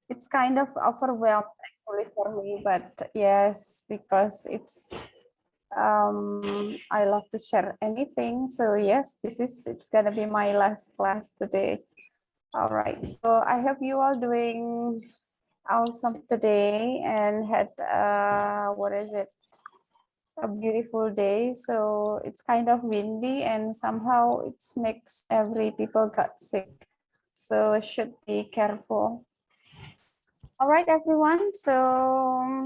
It's kind of overwhelmed actually for me, but yes, because I love to share anything. So yes, it's gonna be my last class today. All right. So I hope you all doing awesome today and had what is it? A beautiful day. So it's kind of windy and somehow it makes every people got sick. So should be careful. All right, everyone. So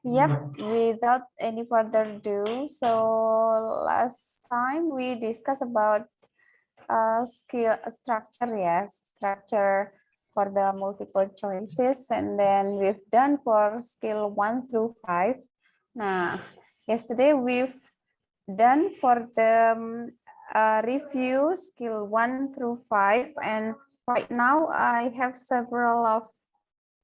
yep, without any further ado, so last time we discussed about skill structure, yes, structure for the multiple choices, and then we've done for skill 1 through 5. Nah, yesterday we've done for the review skill 1 through 5, and right now I have several of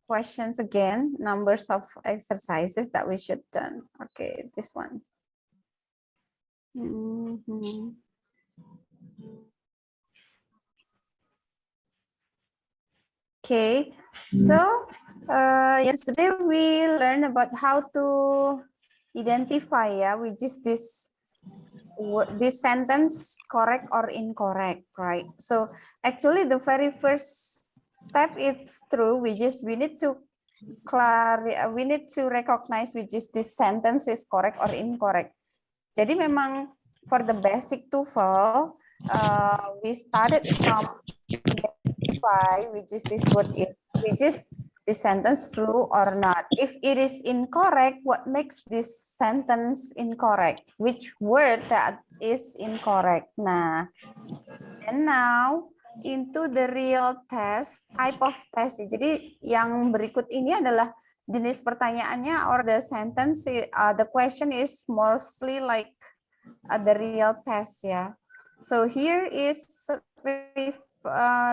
questions again, numbers of exercises that we should done. Okay, this one. Okay, so yesterday we learned about how to identify, which is this sentence correct or incorrect, right? So actually the very first step it's true, which is we need to recognize which is this sentence is correct or incorrect. Jadi memang for the basic TOEFL, we started from identify which is this word is, which is this sentence true or not. If it is incorrect, what makes this sentence incorrect? Which word that is incorrect? Nah, and now into the real test, type of test. Jadi yang berikut ini adalah jenis pertanyaannya or the sentence, the question is mostly like the real test, ya. So here is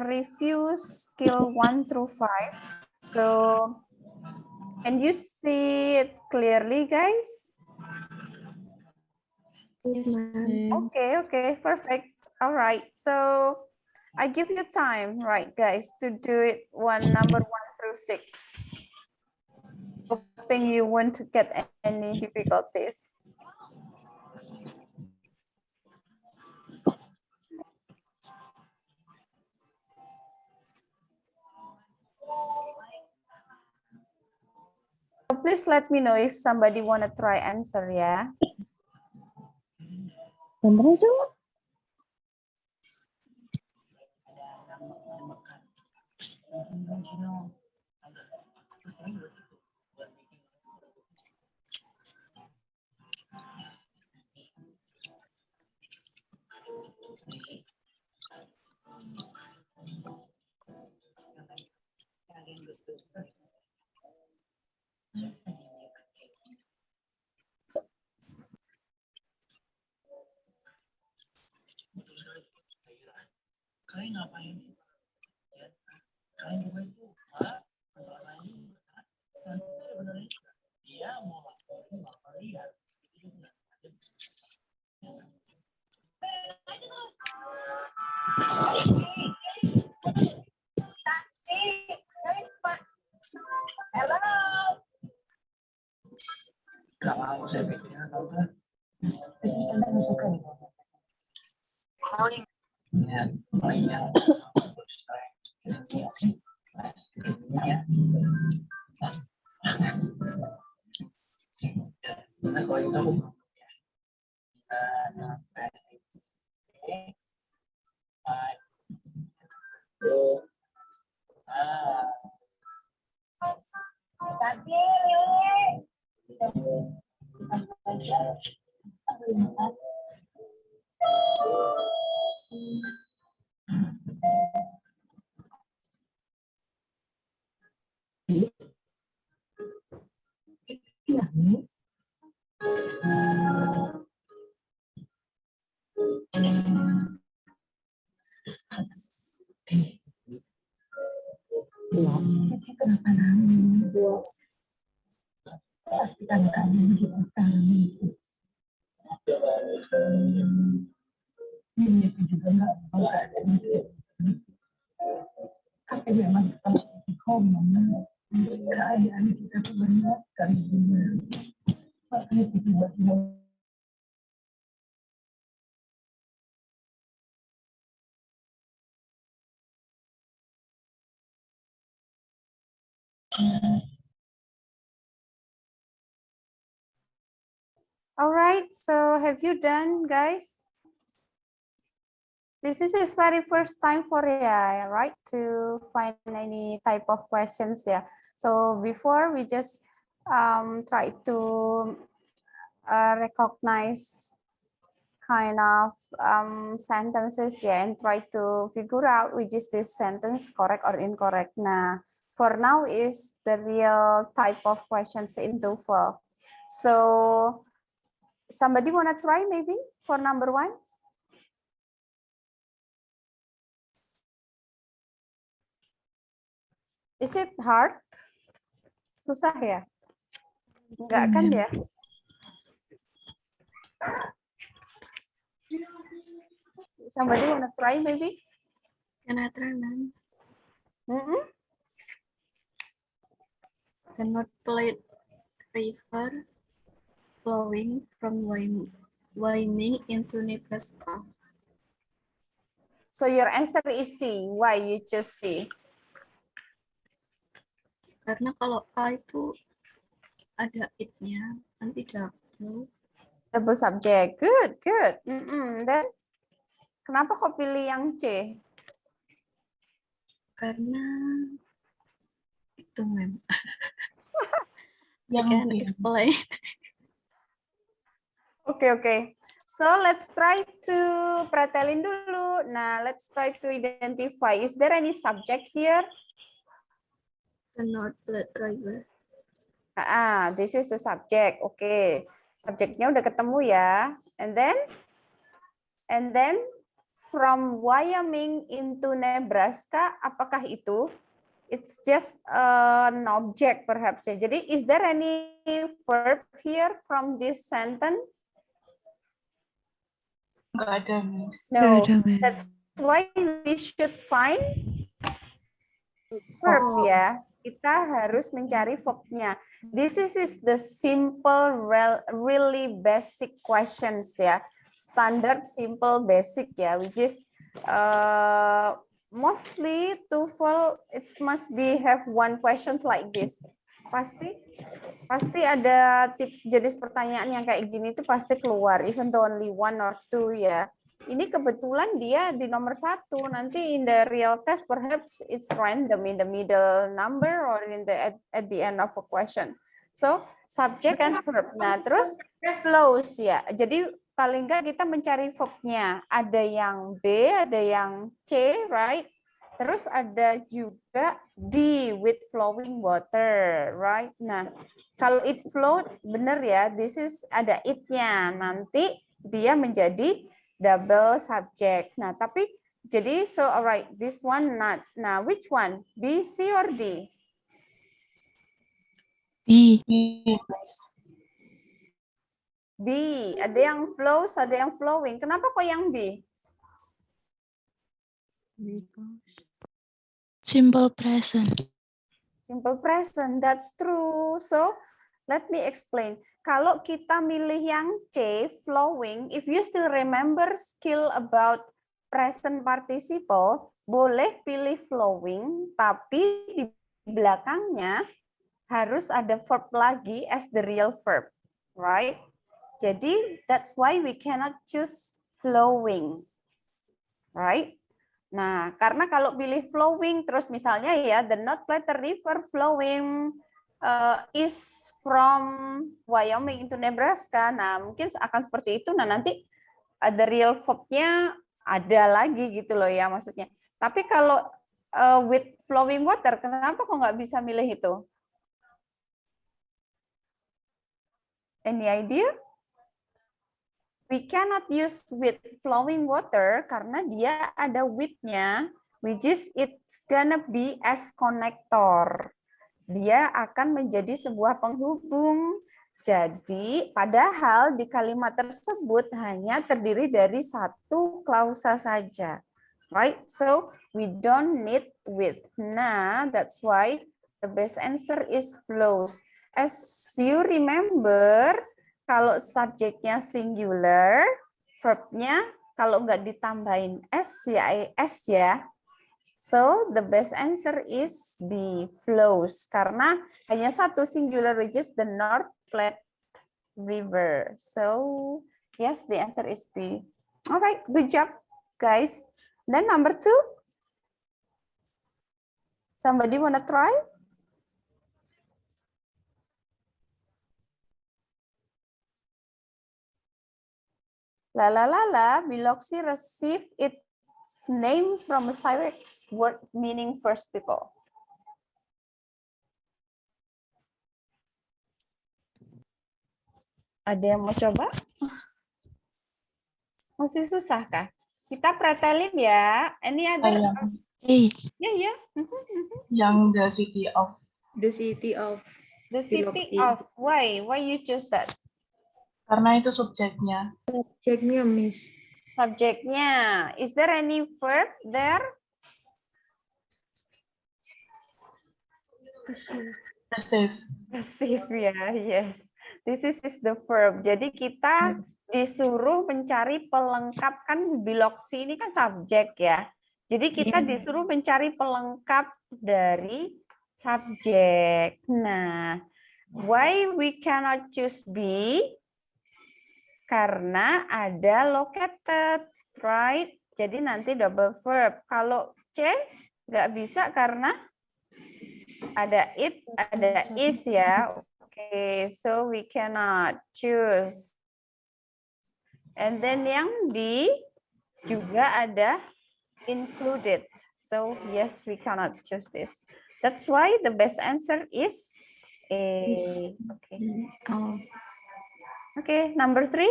review skill 1 through 5. So can you see it clearly, guys? Yes, ma'am. Okay, perfect. All right. So I give you time, right, guys, to do it number 1 through 6. Hoping you won't get any difficulties. So please let me know if somebody want to try answer, yeah? Bener itu? Kenapa nangis? Pastikan kamu menangis. Ini juga nggak mau keadaan itu. Tapi memang di home keadaan kita kebanyakan makanya tiba-tiba All right, so have you done, guys? This is his very first time for AI, right? To find any type of questions, yeah. So before we just try to recognize kind of sentences, yeah, and try to figure out which is this sentence correct or incorrect. Nah, for now is the real type of questions in TOEFL. So somebody wanna try maybe for number 1? Is it hard? Susah ya? Enggak kan ya? Somebody wanna try maybe? Can I try, ma'am? Cannot play river flowing from Wyoming into Nebraska. So your answer is C. Why you choose C? Karena kalau A itu ada it-nya, nanti double. Double subject. Good, good. Then kenapa kok pilih yang C? Karena itu, ma'am. I yang can explain. Okay. So let's try to pretelin dulu. Nah, let's try to identify. Is there any subject here? Cannot play river. This is the subject. Okay. Subjeknya udah ketemu ya. And then from Wyoming into Nebraska, apakah itu? It's just an object perhaps ya. Jadi is there any verb here from this sentence? nggak ada, Miss. No. That's why we should find verb ya. Kita harus mencari verbnya. This is the simple, really basic questions ya. Standard, simple, basic ya, which is mostly TOEFL it must be have one questions like this. Pasti ada tips jenis pertanyaan yang kayak gini itu pasti keluar, even though only 1 or 2 ya. Ini kebetulan dia di nomor 1, nanti in the real test perhaps it's random in the middle number or in the at the end of a question. So subject and verb. Nah terus flows ya. Jadi paling enggak kita mencari verbnya. Ada yang B, ada yang C, right? Terus ada juga D with flowing water, right? Nah, kalau it flowed, benar ya, this is ada it-nya. Nanti dia menjadi double subject. Nah, tapi jadi so alright, this one not. Nah, which one? B, C, or D? B. B. Ada yang flows, ada yang flowing. Kenapa kok yang B? Simple present. Simple present, that's true. So, let me explain. Kalau kita milih yang C, flowing, if you still remember skill about present participle, boleh pilih flowing, tapi di belakangnya harus ada verb lagi as the real verb, right? Jadi, that's why we cannot choose flowing, right? Nah, karena kalau pilih flowing, terus misalnya ya, the not letter river flowing is from Wyoming into Nebraska. Nah, mungkin akan seperti itu. Nah, nanti ada real verb-nya ada lagi gitu loh ya maksudnya. Tapi kalau with flowing water, kenapa kok nggak bisa milih itu? Any idea? We cannot use with flowing water karena dia ada with-nya, which is it's gonna be as connector. Dia akan menjadi sebuah penghubung. Jadi, padahal di kalimat tersebut hanya terdiri dari satu klausa saja. Right? So, we don't need with. Nah, that's why the best answer is flows. As you remember, kalau subjeknya singular, verbnya kalau nggak ditambahin s ya s ya. So the best answer is B, flows. Karena hanya satu singular, which is the North Platte River. So yes, the answer is B. All right, good job, guys. Then number 2. Somebody wanna try? La la la la, Biloxi received its name from a Syriac word meaning first people. Ada yang mau coba? Masih susah kah? Kita pretelin ya. Ini ada. Ya ya. Yang the city of. The city of. The city Biloxi. of. Why you choose that? Karena itu subjeknya. Subjeknya, Miss. Subjeknya. Is there any verb there? Receive. Receive ya, yes. This is the verb. Jadi kita disuruh mencari pelengkap, kan Biloxi ini kan subjek ya. Jadi kita disuruh mencari pelengkap dari subjek. Nah, why we cannot choose B? Karena ada located, right? Jadi nanti double verb. Kalau C nggak bisa karena ada it, ada is ya. Okay, so we cannot choose. And then yang D juga ada included. So yes, we cannot choose this. That's why the best answer is A. Okay. Okay, number 3.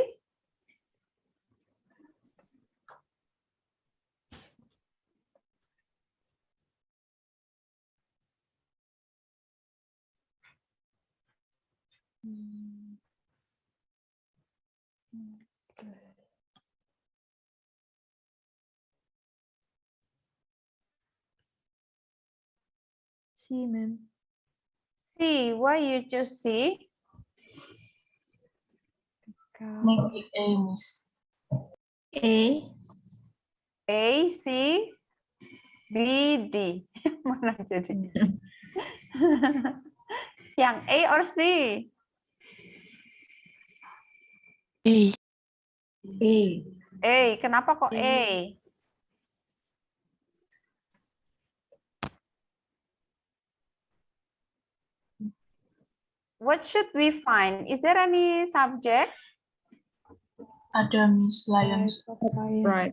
C, ma'am. C, why you choose C? Make it A, Miss. A, C, B, D. Mana jadi? Yang A or C? A, kenapa kok A? What should we find? Is there any subject? Ada Miss Lions. Right.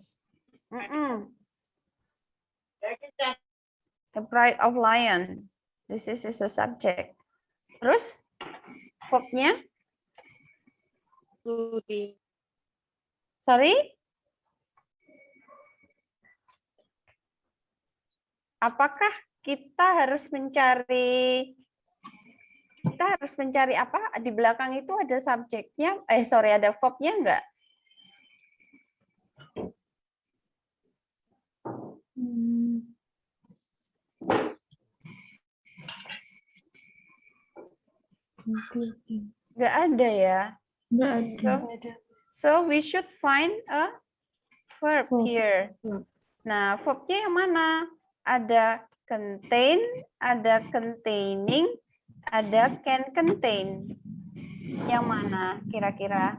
The Bride of Lion. This is a subject. Terus, verbnya? Sorry? Apakah kita harus mencari apa? Di belakang itu ada subjeknya, ada verbnya enggak? Enggak ada ya? Enggak ada. So we should find a verb here. Nah, verbnya yang mana? Ada contain, ada containing, ada can contain. Yang mana kira-kira?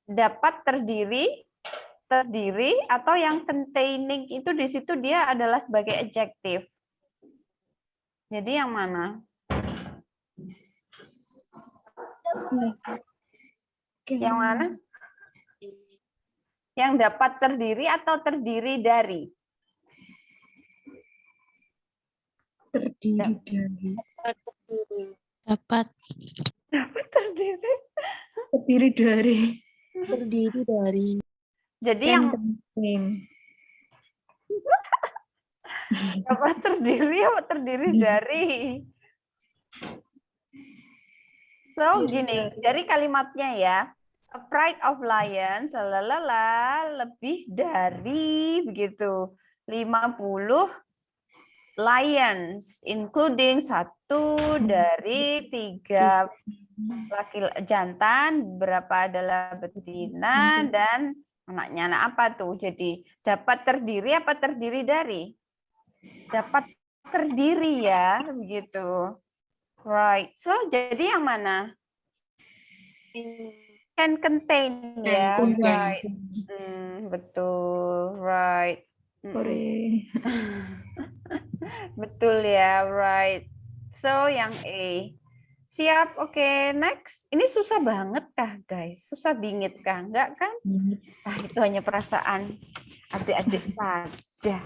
Dapat terdiri, atau yang containing itu di situ dia adalah sebagai adjective. Jadi yang mana? Yang mana? Yang dapat terdiri atau terdiri dari? Terdiri dari. Dapat Terdiri. Terdiri dari. terdiri dari Jadi yang Contain. dapat terdiri atau terdiri dari? So gini, dari kalimatnya ya. A pride of lions, lalala, lebih dari begitu 50 lions, including 1 dari 3 laki jantan, berapa adalah betina dan anaknya. Nah, apa tuh? Jadi dapat terdiri apa terdiri dari? Dapat terdiri ya, begitu. Right. So, jadi yang mana? Can contain ya. Right. Betul. Right. Betul ya. Right. So, yang A. Siap. Oke, next. Ini susah banget kah, guys? Susah bingit kah? Enggak kan? Itu hanya perasaan adik-adik saja.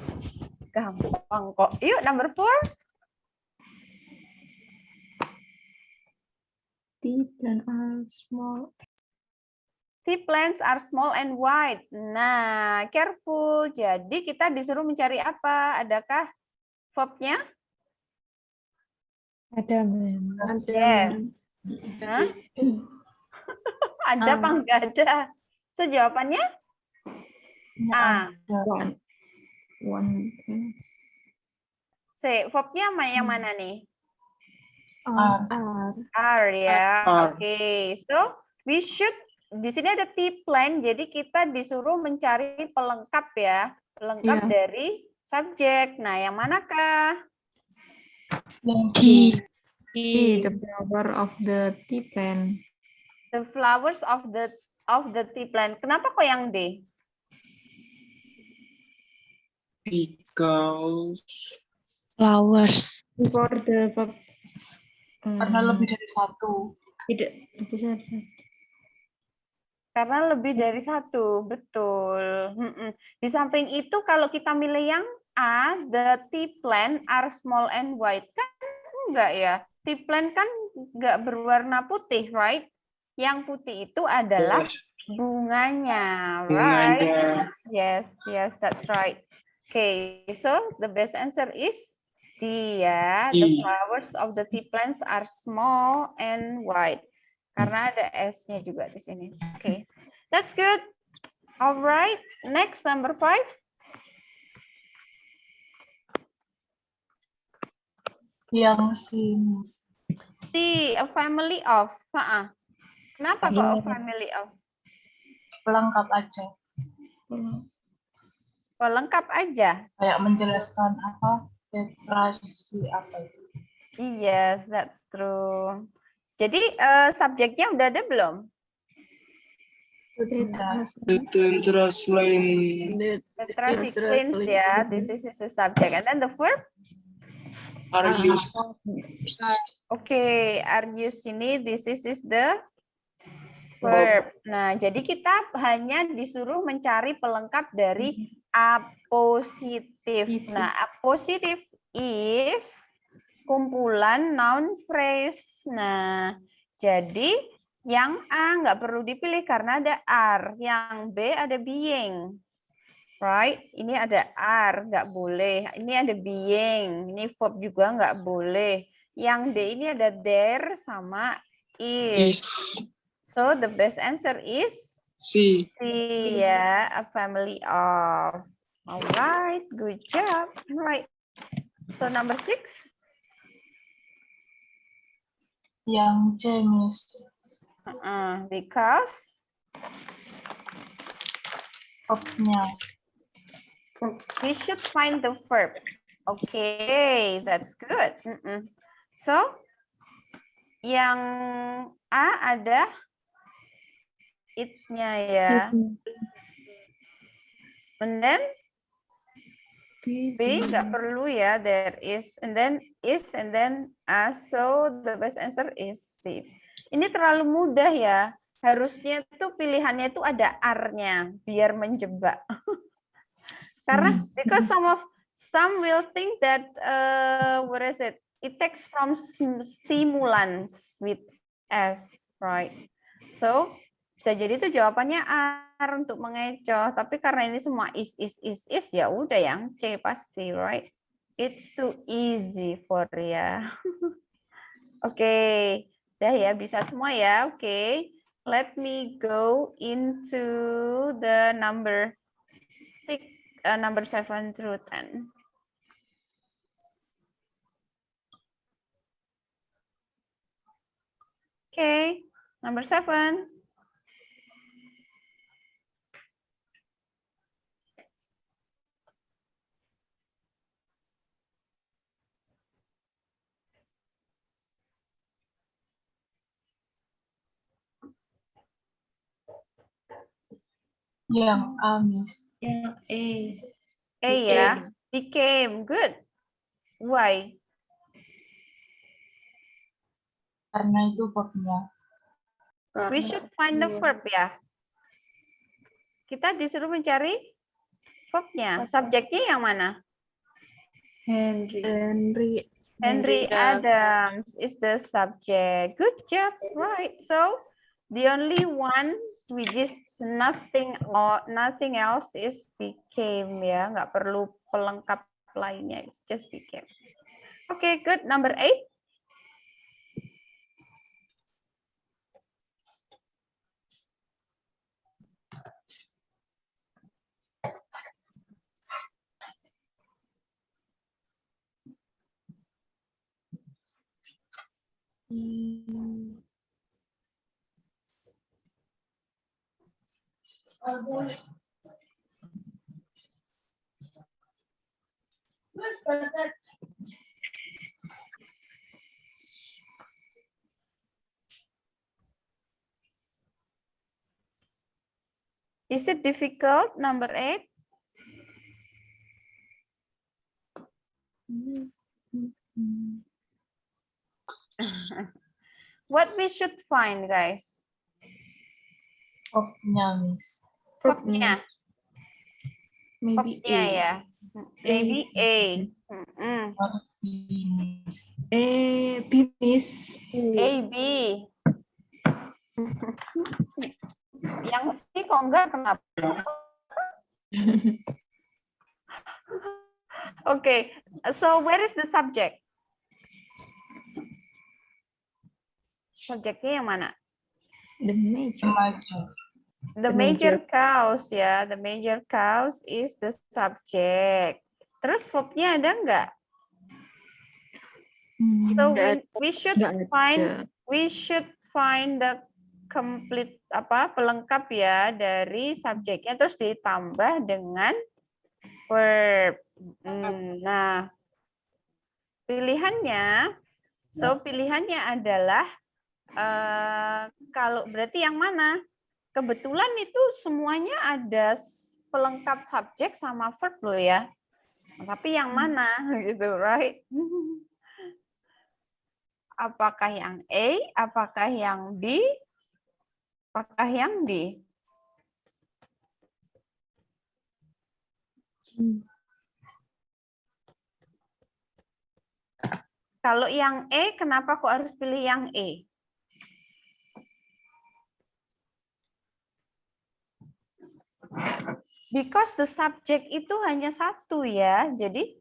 Gampang kok. Yuk, number 4. Tea plants are small. Tea plants are small and white. Nah, careful. Jadi kita disuruh mencari apa? Adakah verb-nya? Ada, Mem. Yes. Hah? Ada apa enggak ada? So, jawabannya? A. One. C. Verb-nya yang mana nih? R. R ya. R. Oke. So, we should, di sini ada tea plant, jadi kita disuruh mencari pelengkap ya. Pelengkap dari subjek. Nah, yang manakah? Yang The flower of the tea plant. The flowers of the tea plant. Kenapa kok yang D? Because Flowers. For the verb. karena lebih dari 1. Tidak bisa. Karena lebih dari 1, betul. Di samping itu kalau kita milih yang A, the tea plant are small and white, kan enggak ya? Tea plant kan enggak berwarna putih, right? Yang putih itu adalah bunganya, right? Yes, that's right. Okay, so the best answer is D ya. The flowers of the tea plants are small and white. Karena ada S-nya juga di sini. Oke, that's good. Alright, next number 5. Yang C. A family of. Kenapa kok a family of? Pelengkap aja. Pelengkap aja. Kayak menjelaskan apa tetrasi apa itu. Yes, that's true. Jadi subjeknya udah ada belum? Tetracyclines ya. This is the subject. And then the verb? are used. Okay, are used ini. This is the verb. Nah, jadi kita hanya disuruh mencari pelengkap dari apositif. Nah, apositif is kumpulan noun phrase. Nah, jadi yang A nggak perlu dipilih karena ada are. Yang B ada being. Right? Ini ada are, nggak boleh. Ini ada being. Ini verb juga nggak boleh. Yang D ini ada there sama is. So the best answer is C. C ya, a family of. Alright, good job. Right. So number 6. Yang C, Miss. Because Verb-nya. we should find the verb. Okay, that's good. So yang A ada it-nya ya. And then B nggak perlu ya, there is, and then is, and then A. So the best answer is C. Ini terlalu mudah ya. Harusnya tuh pilihannya itu ada are-nya biar menjebak. Karena because some will think that what is it? It takes from stimulants with S, right? So bisa jadi itu jawabannya are untuk mengecoh, tapi karena ini semua is ya udah yang C pasti, right? It's too easy for ya. Oke, udah ya bisa semua ya. Oke. Let me go into the number 7 through 10. Okay, number 7. Yang A, Miss. Yang A. A ya, became. Good. Why? Karena itu verbnya. We should find the verb ya. Kita disuruh mencari verbnya. Subjeknya yang mana? Henry. Henry Adams is the subject. Good job. Right. So the only one which is nothing or nothing else is became ya. Nggak perlu pelengkap lainnya. It's just became. Okay, good. Number 8. Is it difficult? Number 8. What we should find, guys? Verbnya, Miss. Verbnya. Maybe Verbnya A. ya. Maybe A. B, Miss. B, Miss. A, B. Yang C kok enggak, kenapa? Okay, so where is the subject? Subjeknya yang mana? The major. Major. The The major major. cause ya. The major cause is the subject. Terus verbnya ada enggak? So we should find the complete pelengkap ya dari subjeknya terus ditambah dengan verb. Nah, pilihannya adalah kalau berarti yang mana? Kebetulan itu semuanya ada pelengkap subjek sama verb loh ya. Tapi yang mana gitu, right? Apakah yang A, apakah yang B, apakah yang D? Kalau yang E, kenapa kok harus pilih yang E? Because the subject itu hanya satu ya. Jadi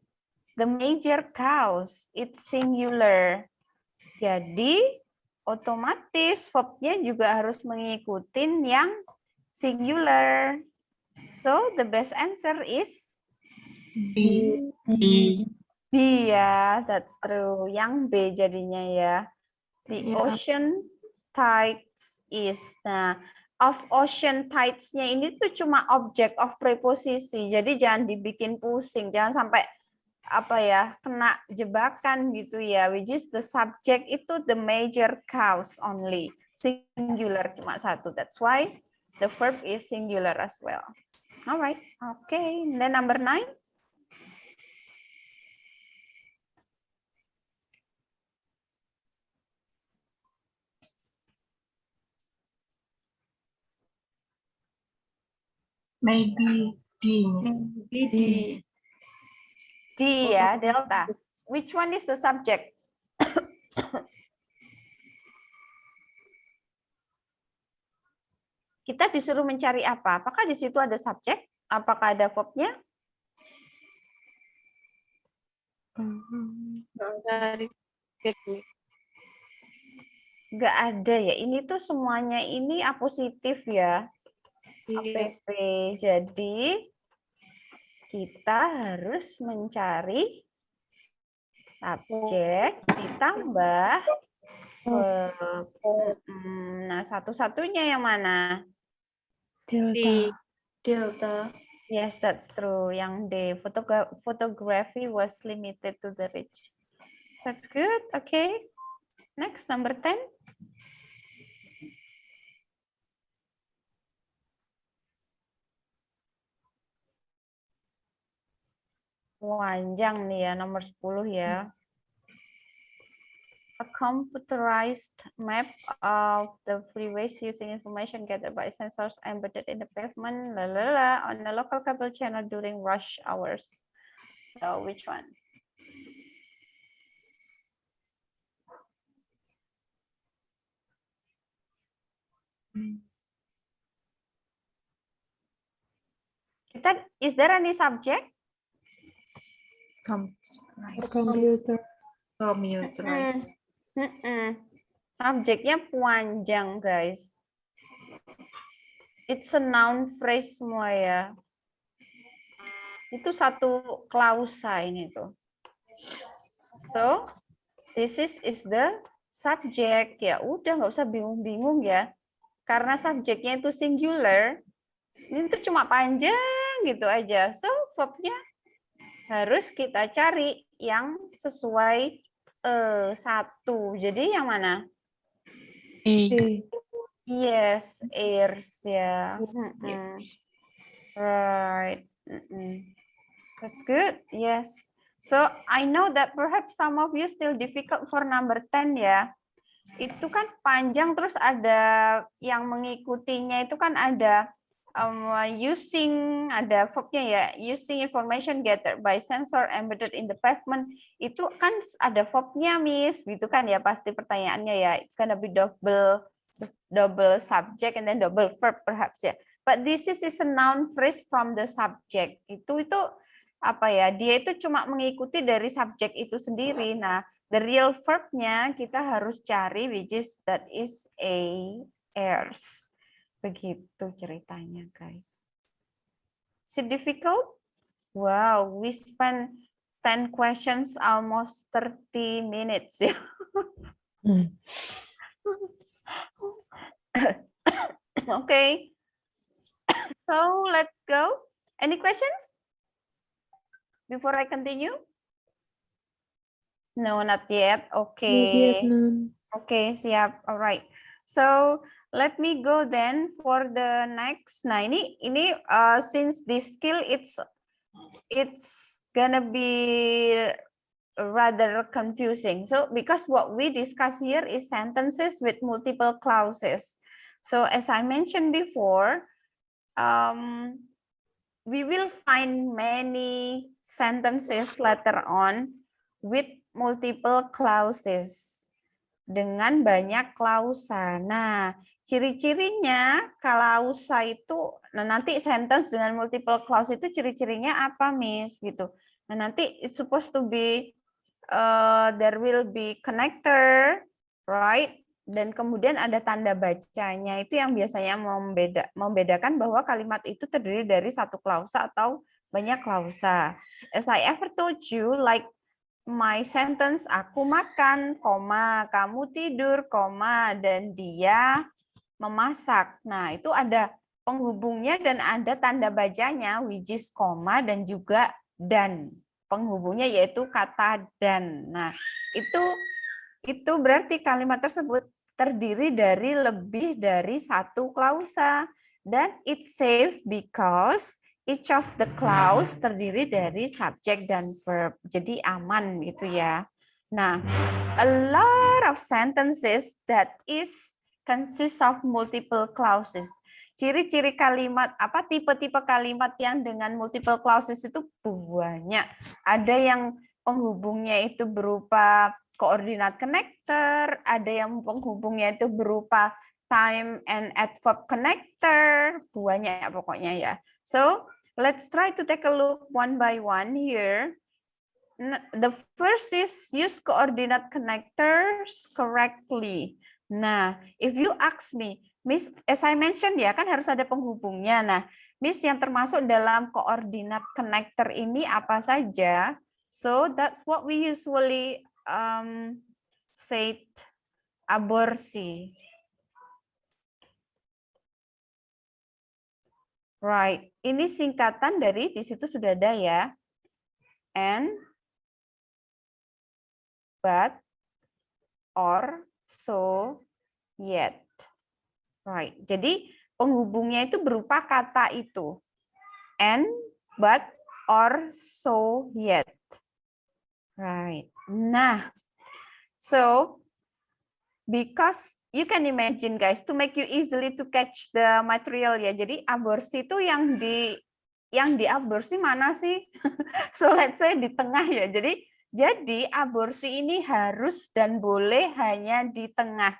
the major cause, it's singular. Jadi otomatis verbnya juga harus mengikuti yang singular. So the best answer is B. B ya, that's true. Yang B jadinya ya. The ocean tides is. Nah, of ocean tides-nya ini tuh cuma object of preposisi. Jadi jangan dibikin pusing, jangan sampai kena jebakan gitu ya. Which is the subject itu the major cause only. Singular cuma satu. That's why the verb is singular as well. Alright, okay. Then number 9. Maybe D, Miss. D ya, delta. Which one is the subject? Kita disuruh mencari apa? Apakah di situ ada subjek? Apakah ada verbnya? Nggak ada ya. Ini tuh semuanya ini apositif ya. APP. Jadi kita harus mencari subjek ditambah verb. Nah, satu-satunya yang mana? C. Delta. Yes, that's true. Yang D, photography was limited to the rich. That's good. Okay. Next, number 10. Panjang nih ya, nomor 10 ya. A computerized map of the freeways using information gathered by sensors embedded in the pavement on the local cable channel during rush hours. So which one? Is there any subject? Computerized. Subjeknya panjang, guys. It's a noun phrase semua ya. Itu satu klausa ini tuh. So, this is the subject. Ya udah, nggak usah bingung-bingung ya. Karena subjeknya itu singular, ini tuh cuma panjang gitu aja. So, verbnya harus kita cari yang sesuai satu. Jadi yang mana? Yes, airs ya. Right. That's good. Yes. So I know that perhaps some of you still difficult for number 10 ya. Itu kan panjang terus ada yang mengikutinya itu kan ada using, ada verbnya ya, using information gathered by sensor embedded in the pavement, itu kan ada verbnya, Miss, gitu kan ya, pasti pertanyaannya ya, it's gonna be double subject and then double verb perhaps ya, but this is a noun phrase from the subject, itu apa ya, dia itu cuma mengikuti dari subjek itu sendiri. Nah, the real verbnya kita harus cari, which is that is airs. Begitu ceritanya, guys. Is it difficult? Wow, we spent 10 questions, almost 30 minutes. Okay. So, let's go. Any questions? Before I continue? No, not yet. Okay. Okay, siap. All right. So, let me go then for the next. Nah, ini since this skill it's gonna be rather confusing. So, because what we discuss here is sentences with multiple clauses. So, as I mentioned before, we will find many sentences later on with multiple clauses. Dengan banyak klausa. Nah, ciri-cirinya klausa itu, nah nanti sentence dengan multiple clause itu ciri-cirinya apa, Miss? Gitu. Nah, nanti it's supposed to be there will be connector, right? Dan kemudian ada tanda bacanya. Itu yang biasanya membedakan bahwa kalimat itu terdiri dari satu klausa atau banyak klausa. As I ever told you, like my sentence, aku makan, koma, kamu tidur, koma, dan dia memasak. Nah, itu ada penghubungnya dan ada tanda bacanya, which is koma dan juga dan. Penghubungnya yaitu kata dan. Nah, itu berarti kalimat tersebut terdiri dari lebih dari satu klausa. Dan it's safe because each of the clause terdiri dari subjek dan verb. Jadi aman gitu ya. Nah, a lot of sentences that is consist of multiple clauses. Ciri-ciri kalimat, apa tipe-tipe kalimat yang dengan multiple clauses itu banyak. Ada yang penghubungnya itu berupa koordinat connector, ada yang penghubungnya itu berupa time and adverb connector, banyak pokoknya ya. So, let's try to take a look one by one here. The first is use coordinate connectors correctly. Nah, if you ask me, Miss, as I mentioned ya, kan harus ada penghubungnya. Nah, Miss, yang termasuk dalam koordinat connector ini apa saja? So, that's what we usually say aborsi. Right. Ini singkatan dari, di situ sudah ada ya. And, but, or, so, yet. Right. Jadi penghubungnya itu berupa kata itu. And, but, or, so, yet. Right. Nah, so because you can imagine guys, to make you easily to catch the material ya. Jadi aborsi itu yang diaborsi mana sih? So let's say di tengah ya. Jadi aborsi ini harus dan boleh hanya di tengah.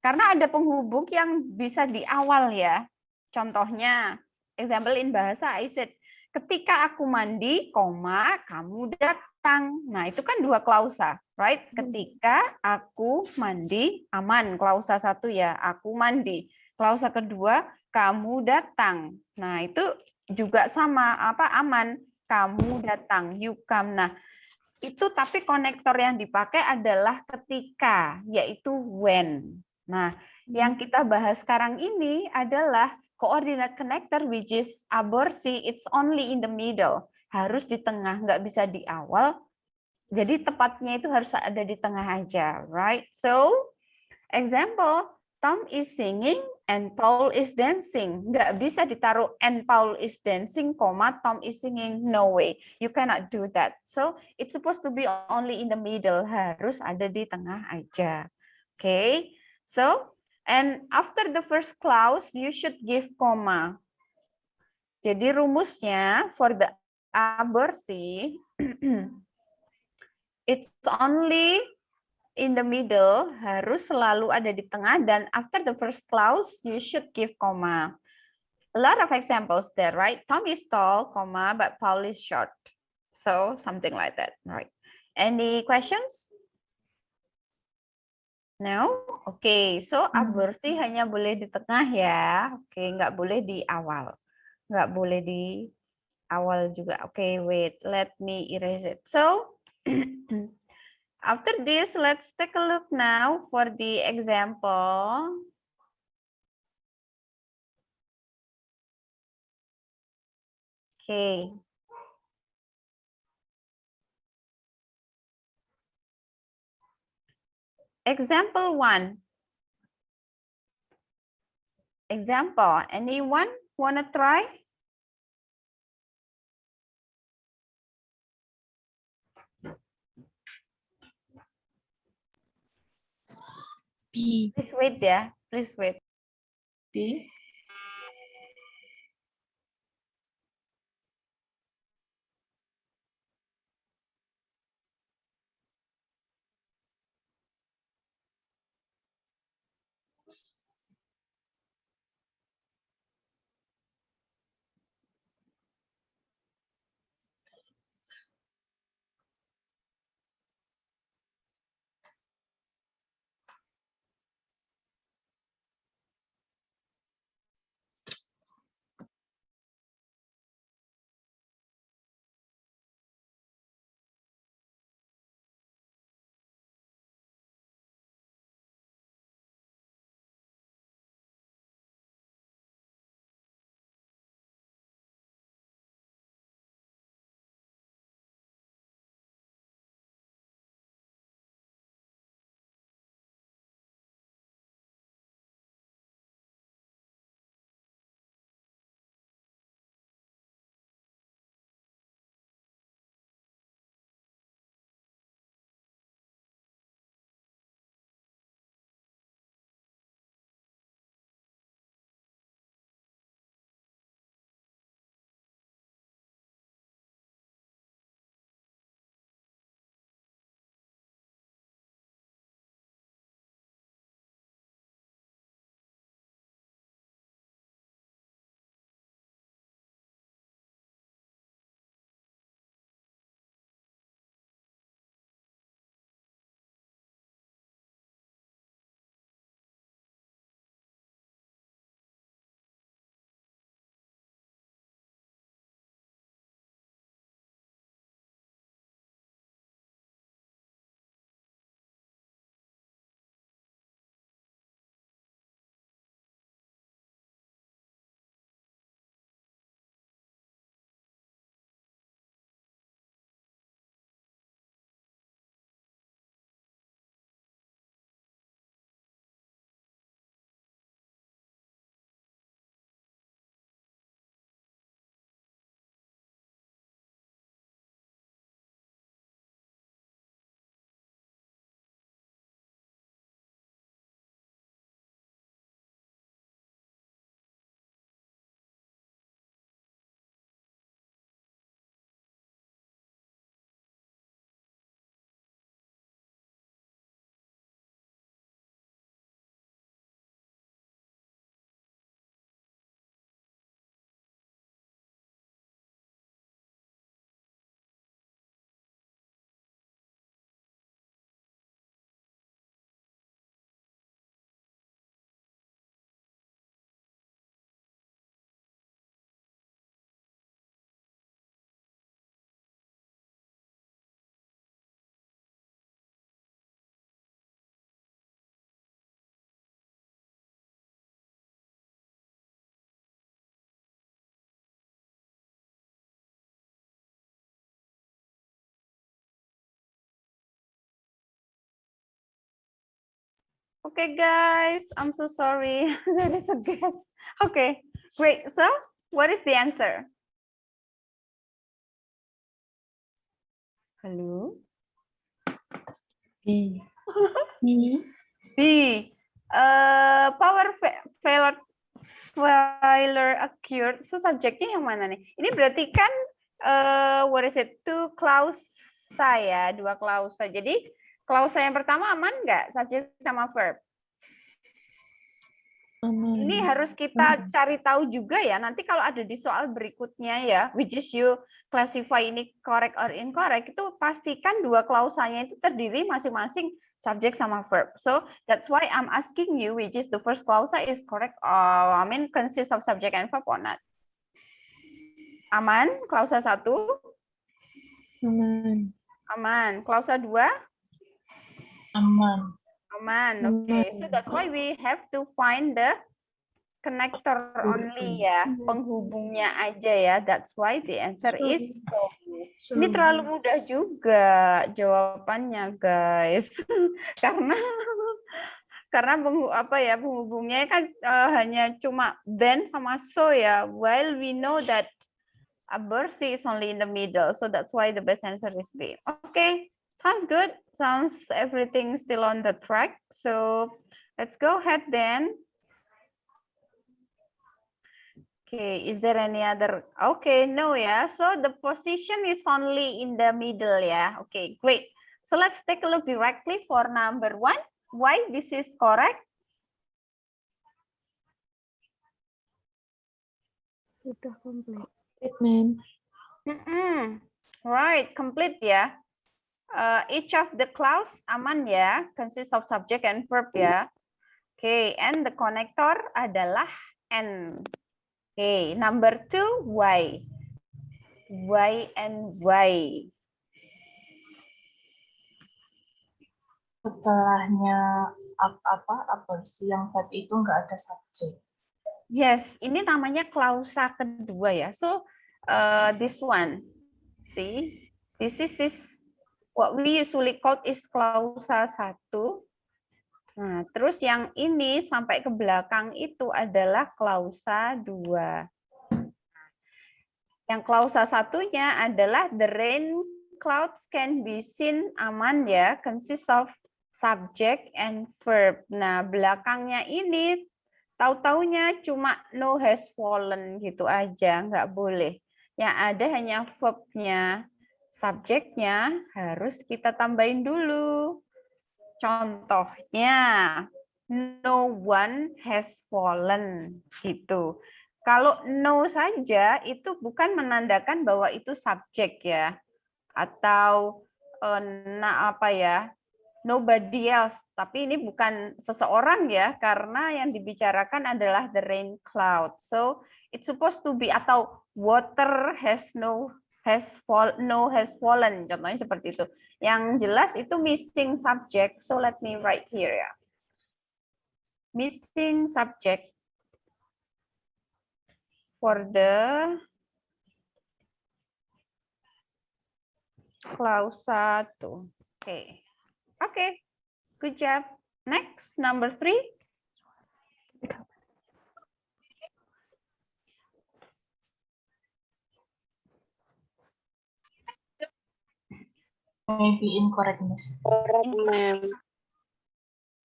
Karena ada penghubung yang bisa di awal ya. Contohnya, example in bahasa, I said, ketika aku mandi, koma, kamu datang. Nah, itu kan dua klausa, right? Ketika aku mandi, aman. Klausa satu ya, aku mandi. Klausa kedua, kamu datang. Nah, itu juga sama, aman. Kamu datang, you come. Nah, itu tapi konektor yang dipakai adalah ketika, yaitu when. Nah, yang kita bahas sekarang ini adalah coordinate connector, which is aborsi, it's only in the middle. Harus di tengah, nggak bisa di awal. Jadi tepatnya itu harus ada di tengah aja, right? So, example, Tom is singing and Paul is dancing. Nggak bisa ditaruh and Paul is dancing, Tom is singing. No way. You cannot do that. So, it's supposed to be only in the middle. Harus ada di tengah aja. Okay? So, and after the first clause, you should give comma. Jadi rumusnya for the aborsi, it's only in the middle, harus selalu ada di tengah, dan after the first clause, you should give comma. A lot of examples there, right? Tom is tall, comma, but Paul is short. So, something like that, right? Any questions? No? Oke, so aborsi hanya boleh di tengah ya. Oke, nggak boleh di awal. Nggak boleh di awal juga. Oke, wait, let me erase it. So, after this, let's take a look now for the example. Okay. Example 1. Example, anyone wanna try? B. Please wait ya, please wait. B. Okay, guys, I'm so sorry. There is a guess. Okay, great. So, what is the answer? Hello? B. B. B. Power failure occurred. So, subjeknya yang mana nih? Ini berarti kan, what is it? Two klausa ya, dua klausa. Jadi, klausa yang pertama aman nggak? Subjek sama verb. Ini harus kita cari tahu juga ya. Nanti kalau ada di soal berikutnya ya, which is you classify ini correct or incorrect, itu pastikan dua klausanya itu terdiri masing-masing subject sama verb. So that's why I'm asking you, which is the first klausa is correct, I mean consists of subject and verb or not. Aman? Klausa 1? Aman. Aman. Klausa 2? Aman. Aman. Okay, so that's why we have to find the connector only ya, penghubungnya aja ya. That's why the answer is so. Ini terlalu mudah juga jawabannya, guys. karena penghubungnya kan hanya cuma then sama so ya. While we know that aborsi is only in the middle, so that's why the best answer is B. Okay. Sounds good. Sounds everything still on the track. So let's go ahead then. Okay, is there any other? Okay, no, yeah. So the position is only in the middle, yeah. Okay, great. So let's take a look directly for number 1. Why this is correct? Sudah komplit. Ma'am. Right, complete ya. Each of the clause aman ya, consists of subject and verb ya. Okay, and the connector adalah and. Okay, number 2, why? Why and why? Setelahnya aborsi yang verb itu nggak ada subjek. Yes, ini namanya klausa kedua ya. So, this one, see, this is what we usually call is klausa 1. Nah, terus yang ini sampai ke belakang itu adalah klausa 2. Yang klausa satunya adalah the rain clouds can be seen, aman ya, consists of subject and verb. Nah, belakangnya ini tahu-taunya cuma no has fallen gitu aja, nggak boleh. Yang ada hanya verbnya. Subjeknya harus kita tambahin dulu. Contohnya, no one has fallen gitu. Kalau no saja itu bukan menandakan bahwa itu subjek ya. Atau nobody else. Tapi ini bukan seseorang ya, karena yang dibicarakan adalah the rain cloud. So it's supposed to be, atau water has fallen. Contohnya seperti itu. Yang jelas itu missing subject. So let me write here ya. Missing subject for the klausa 2. Okay. Okay. Good job. Next, number 3. Maybe incorrectness.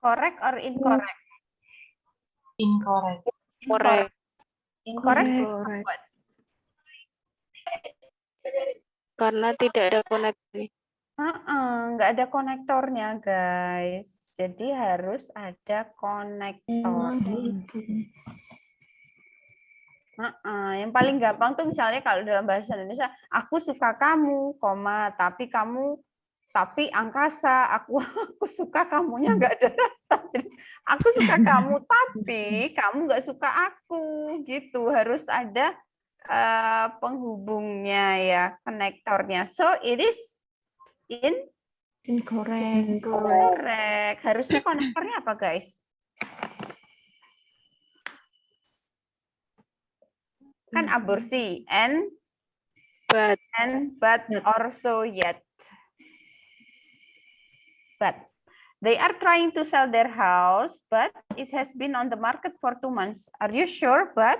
Correct or incorrect? Incorrect. Correct. Incorrect. Correct. Karena tidak ada koneksi. Nggak ada konektornya, guys. Jadi harus ada konektor. Yang paling gampang tuh misalnya kalau dalam bahasa Indonesia, aku suka kamu, tapi angkasa, aku suka kamunya nggak ada rasa. Jadi aku suka kamu, tapi kamu nggak suka aku, gitu. Harus ada penghubungnya ya, konektornya. So it is Incorrect. correct. Harusnya konektornya apa, guys? Kan aborsi and but or so yet. But They are trying to sell their house, but it has been on the market for 2 months. Are you sure? But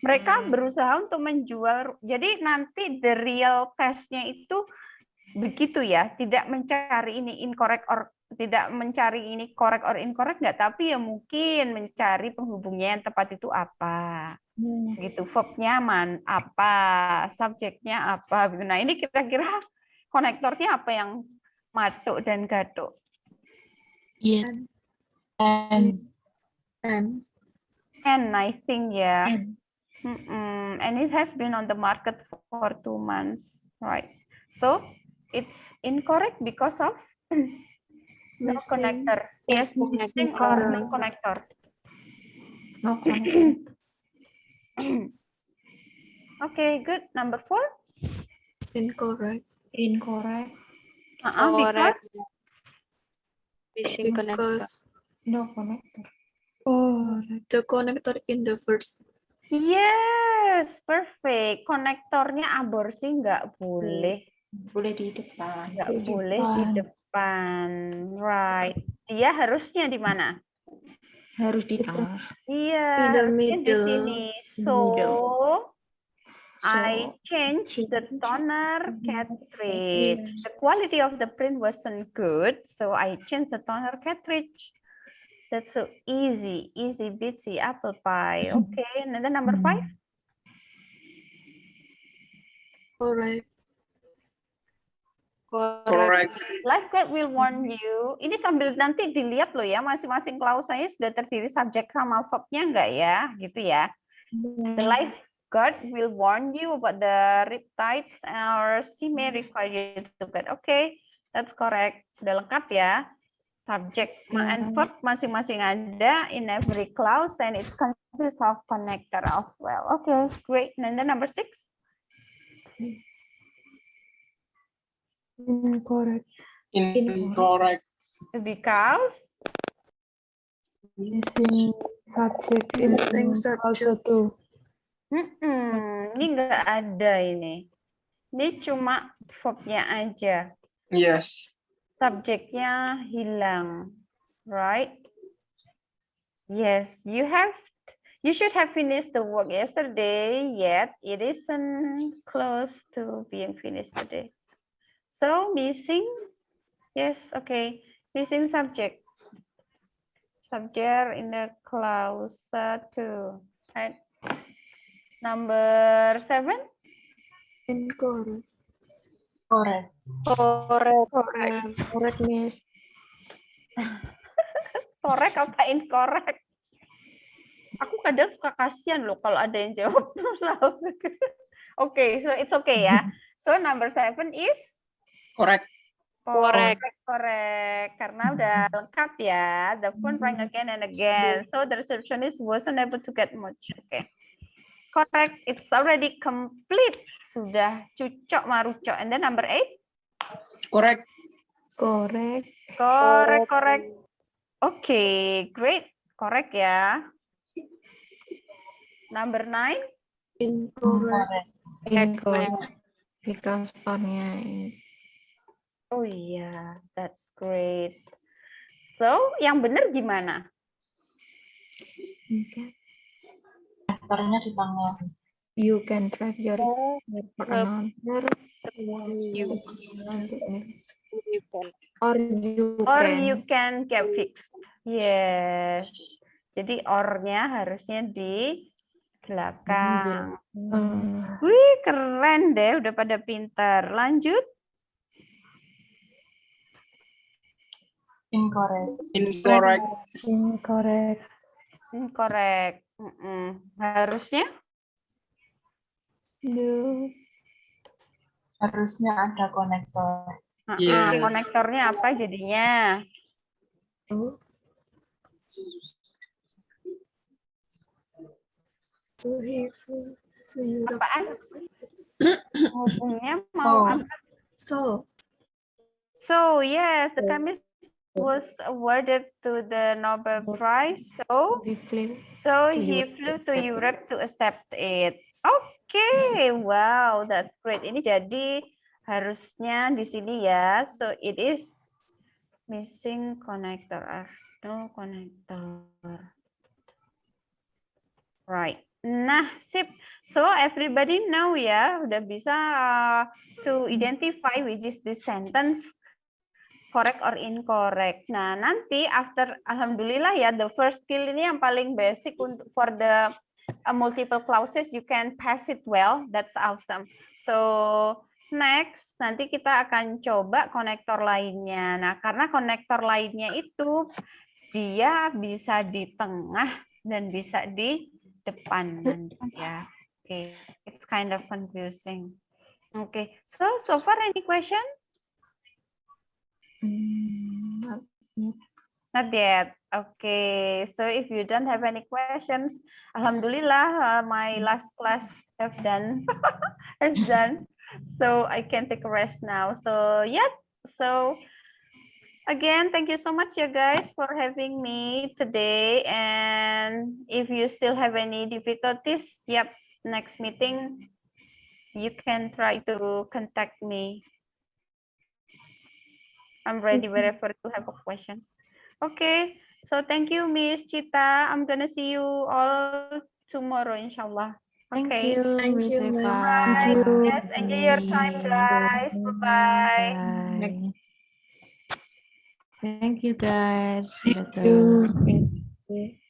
mereka berusaha untuk menjual. Jadi nanti the real testnya itu begitu ya, tidak mencari ini incorrect or tidak mencari ini correct or incorrect nggak, tapi ya mungkin mencari penghubungnya yang tepat itu apa. Gitu, verbnya apa, subjeknya apa. Nah ini kira-kira konektornya apa yang matuk dan gatuk? Yes. And And I think ya. And. And it has been on the market for 2 months, right? So it's incorrect because of no Missing. connector. Yes, missing or no connector. No connector. Okay, good. Number 4. Incorrect. Incorrect. Because Missing connector. Because No connector. the connector in the first. yes, perfect. Konektornya aborsi nggak boleh. Boleh di depan. Nggak boleh di depan. Right. Dia harusnya di mana? Harus di tengah. Iya, In the harusnya di middle. sini. So, I changed the toner cartridge. The quality of the print wasn't good, so I changed the toner cartridge. That's so easy, easy peasy apple pie. Okay, and then number 5. Correct. Correct. Lifeguard will warn you. Ini sambil nanti dilihat loh ya, masing-masing klausanya sudah terdiri subjek sama verbnya enggak ya, gitu ya. The lifeguard will warn you about the riptides or she may require you to get. Okay, that's correct. Udah lengkap ya. Subject and verb masing-masing ada in every clause and it consists of connector as well. Okay, great. And then number 6. Incorrect. Incorrect. Because Missing subject in Missing clause 2. ini nggak ada ini. Ini cuma verbnya aja. Yes. Subjeknya hilang, right? Yes, you should have finished the work yesterday, yet it isn't close to being finished today. So missing, yes, okay, missing subject. Subject in the clause 2, right? Number 7. Incorrect. correct. Correct, Miss. Correct apa incorrect? Aku kadang suka kasihan loh kalau ada yang jawab salah. Okay, so it's okay ya. So number 7 is Correct. correct. Karena udah lengkap ya. The phone rang again and again. So the receptionist wasn't able to get much. Okay. Correct. It's already complete. Sudah cucok marucok. And then number 8. Correct. Correct. Okay, great. Correct ya. Number 9. Incorrect. Incorrect. Because on-nya Oh iya, that's great. So, yang benar gimana? Aktornya di tangan. you can track your another or You can get fixed. Yes. Jadi or-nya harusnya di belakang. Wih, keren deh, udah pada pintar. Lanjut. Incorrect. Incorrect. Harusnya Harusnya ada konektor. Yeah. konektornya apa jadinya? Apaan? Hubungnya mau apa? So yes, the chemist was awarded to the Nobel Prize. So he flew to Europe to accept it. Okay, wow, that's great. Ini jadi harusnya di sini ya. So it is Missing connector. No connector. Right. Nah, sip. So everybody know ya, udah bisa to identify which is this sentence correct or incorrect. Nah, nanti after alhamdulillah ya, the first skill ini yang paling basic untuk for the multiple clauses, you can pass it well. That's awesome. So next, nanti kita akan coba konektor lainnya. Nah, karena konektor lainnya itu dia bisa di tengah dan bisa di depan nanti ya. Okay, it's kind of confusing. Okay, so far any question? Not yet. Not yet. Okay, so if you don't have any questions, alhamdulillah, my last class have done, has done. So I can take a rest now. So yeah, so again, thank you so much, you guys, for having me today. And if you still have any difficulties, yep, next meeting, you can try to contact me. I'm ready wherever you have questions. Okay, so thank you, Miss Chita. I'm gonna see you all tomorrow, inshallah. Thank Okay. you, Thank Miss you, Eva. Bye. Yes, enjoy your time, guys. Bye-bye. Bye. Thank you, guys. Thank you.